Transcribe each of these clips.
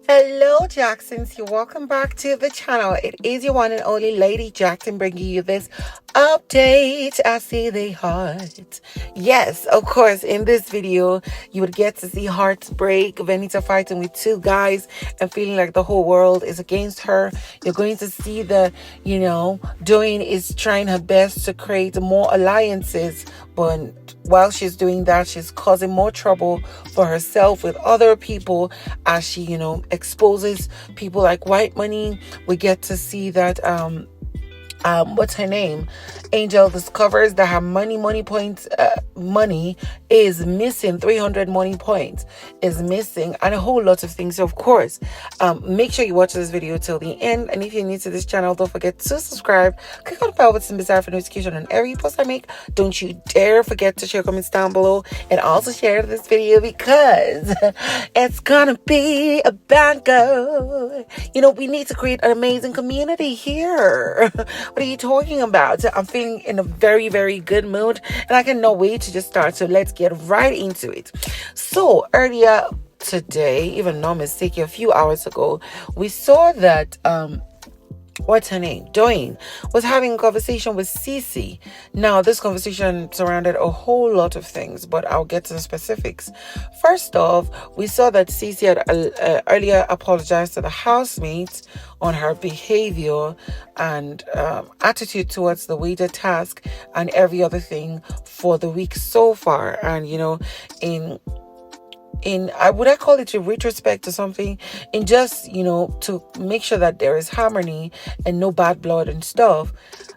Hello Jacksons, you're welcome back to the channel. It is your one and only Lady Jackson bringing you this update. I see the heart. Yes, of course, in this video you would get to see hearts break, Venita fighting with two guys and feeling like the whole world is against her. You're going to see the, Doyin is trying her best to create more alliances, but while she's doing that, she's causing more trouble for herself with other people as she, exposes people like Whitemoney. We get to see that what's her name? Angel discovers that her money is missing. 300 money points is missing, and a whole lot of things. So of course, make sure you watch this video till the end. And if you're new to this channel, don't forget to subscribe. Click on the bell button beside for notification on every post I make. Don't you dare forget to share comments down below, and also share this video because it's gonna be a banger. We need to create an amazing community here. What are you talking about? I'm feeling in a very, very good mood, and I cannot wait to just start. So let's get right into it. So earlier today, even no mistake, a few hours ago, we saw that what's her name? Doyin was having a conversation with CeeC. Now, this conversation surrounded a whole lot of things, but I'll get to the specifics. First off, we saw that CeeC had earlier apologized to the housemates on her behavior and attitude towards the waiter task and every other thing for the week so far. And, I call it a retrospect or something, in just to make sure that there is harmony and no bad blood and stuff.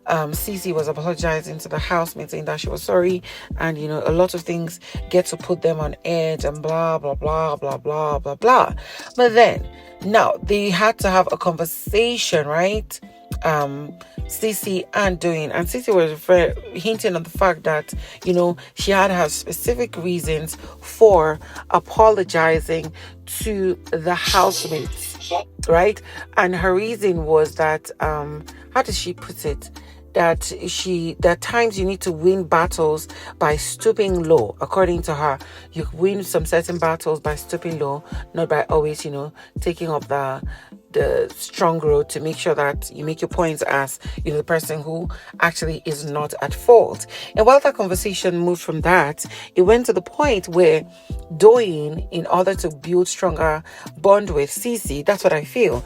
CeeC was apologizing to the housemates, saying that she was sorry, and a lot of things get to put them on edge and blah blah blah blah blah blah blah. But then now they had to have a conversation, right? CeeC and Doyin, and CeeC was hinting on the fact that she had her specific reasons for apologizing to the housemates, right? And her reason was that how did she put it? That times you need to win battles by stooping low. According to her, you win some certain battles by stooping low, not by always taking up the strong road to make sure that you make your points as the person who actually is not at fault. And while that conversation moved from that, it went to the point where Doyin, in order to build stronger bond with CeeC, that's what I feel,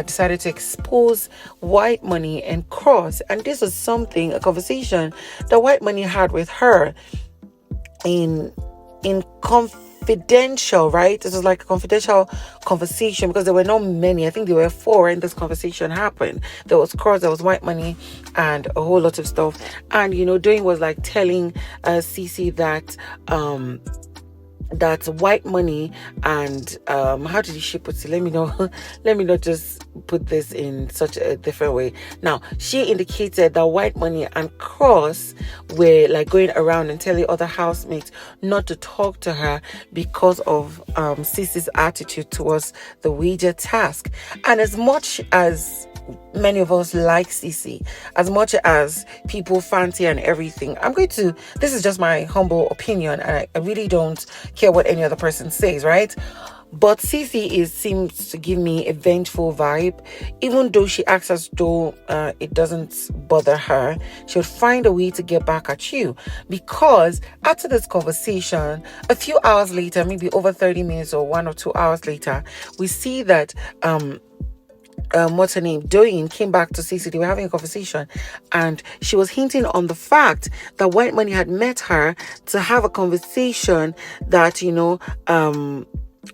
decided to expose Whitemoney and Cross. And this was a conversation that Whitemoney had with her in confidential, right? This was like a confidential conversation because there were not many. I think there were 4 when this conversation happened. There was Cross, there was Whitemoney, and a whole lot of stuff. And Doyin was like telling CeeC that that's Whitemoney and how did she put it? Let me not just put this in such a different way. Now, she indicated that Whitemoney and Cross were like going around and telling other housemates not to talk to her because of CeeC's attitude towards the wager task. And as much as many of us like CeeC, as much as people fancy and everything, this is just my humble opinion, and I really don't care what any other person says, right? But CeeC seems to give me a vengeful vibe. Even though she acts as though it doesn't bother her, she'll find a way to get back at you. Because after this conversation, a few hours later, maybe over 30 minutes or 1 or 2 hours later, we see that what's her name? Doyin came back to CeeC. They were having a conversation, and she was hinting on the fact that Whitemoney had met her to have a conversation that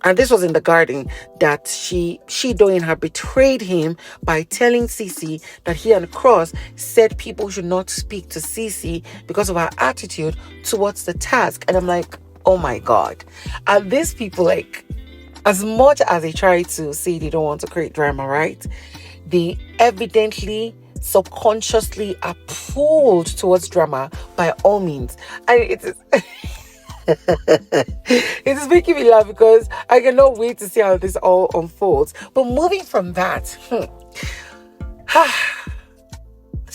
and this was in the garden, that she Doyin had betrayed him by telling CeeC that he and Cross said people should not speak to CeeC because of her attitude towards the task. And I'm like, oh my God, are these people like, as much as they try to say they don't want to create drama, right? They evidently subconsciously are pulled towards drama by all means. And it is it is making me laugh because I cannot wait to see how this all unfolds. But moving from that,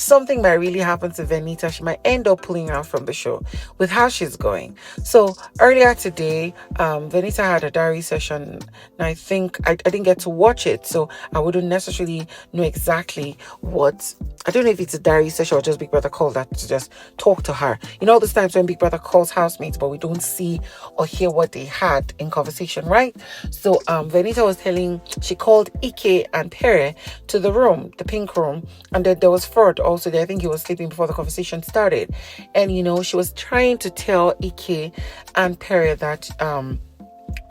something might really happen to Venita. She might end up pulling out from the show with how she's going. So earlier today, Venita had a diary session, and I think I didn't get to watch it, so I wouldn't necessarily know exactly what. I don't know if it's a diary session or just Big Brother called that to just talk to her. You know, those times when Big Brother calls housemates, but we don't see or hear what they had in conversation, right? So Venita was telling, she called Ike and Pere to the room, the pink room, and then there was Frodd also there. I think he was sleeping before the conversation started. And, you know, she was trying to tell Ike and Pere that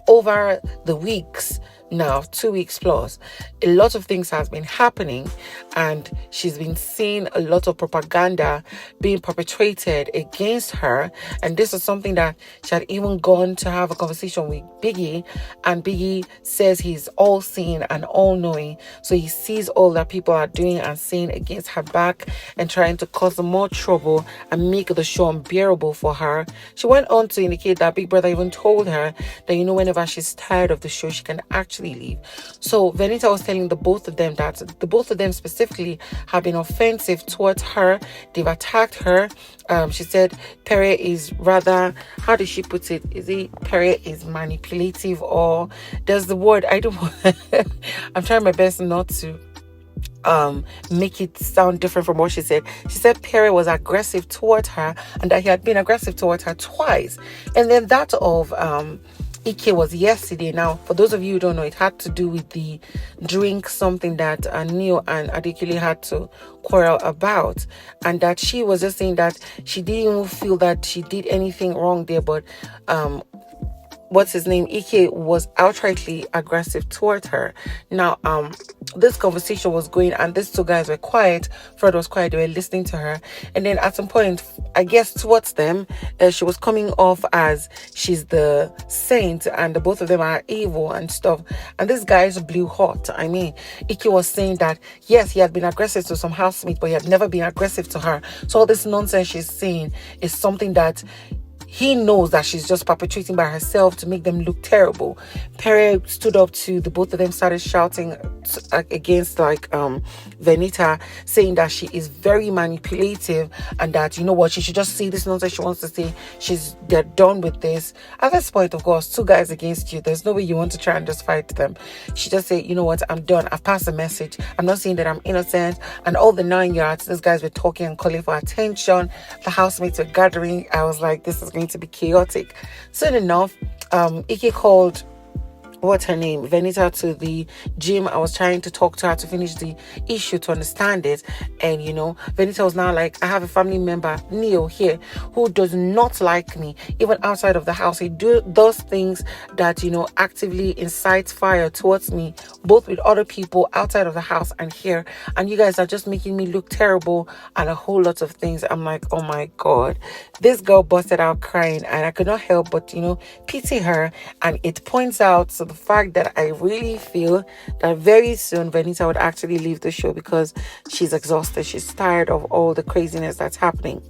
over the weeks now, 2 weeks plus, a lot of things have been happening, and she's been seeing a lot of propaganda being perpetrated against her. And this is something that she had even gone to have a conversation with Biggie, and Biggie says he's all seeing and all knowing, so he sees all that people are doing and saying against her back and trying to cause more trouble and make the show unbearable for her. She went on to indicate that Big Brother even told her that, you know, whenever she's tired of the show, she can actually leave. So Venita was telling the both of them that the both of them specifically have been offensive towards her. They've attacked her. She said Pere is rather, how did she put it? Is it Pere is manipulative, or there's the word, I don't I'm trying my best not to make it sound different from what she said. She said Pere was aggressive towards her, and that he had been aggressive towards her twice. And then that of Ike was yesterday. Now, for those of you who don't know, it had to do with the drink, something that Neo and Adekunle had to quarrel about, and that she was just saying that she didn't even feel that she did anything wrong there, but what's his name, Ike, was outrightly aggressive towards her. Now, this conversation was going, and these two guys were quiet. Frodd was quiet. They were listening to her. And then at some point, I guess towards them, she was coming off as she's the saint, and the both of them are evil and stuff. And these guys blew hot. I mean, Ike was saying that, yes, he had been aggressive to some housemates, but he had never been aggressive to her. So all this nonsense she's saying is something that he knows that she's just perpetrating by herself to make them look terrible. Pere stood up to the both of them, started shouting against Venita, saying that she is very manipulative, and that, you know what, she should just say this nonsense she wants to say. They're done with this. At this point, of course, two guys against you, there's no way you want to try and just fight them. She just said, you know what, I'm done. I've passed the message. I'm not saying that I'm innocent, and all the 9 yards. These guys were talking and calling for attention. The housemates were gathering. I was like, this is going to be chaotic. Soon enough, Ike called, what's her name, Venita, to the gym. I was trying to talk to her to finish the issue, to understand it. And, you know, Venita was now like, I have a family member, Neo, here, who does not like me, even outside of the house. He does things that, you know, actively incites fire towards me, both with other people outside of the house and here. And you guys are just making me look terrible and a whole lot of things. I'm like, oh my God. This girl busted out crying, and I could not help but, you know, pity her. And it points out to the fact that I really feel that very soon Venita would actually leave the show, because she's exhausted. She's tired of all the craziness that's happening.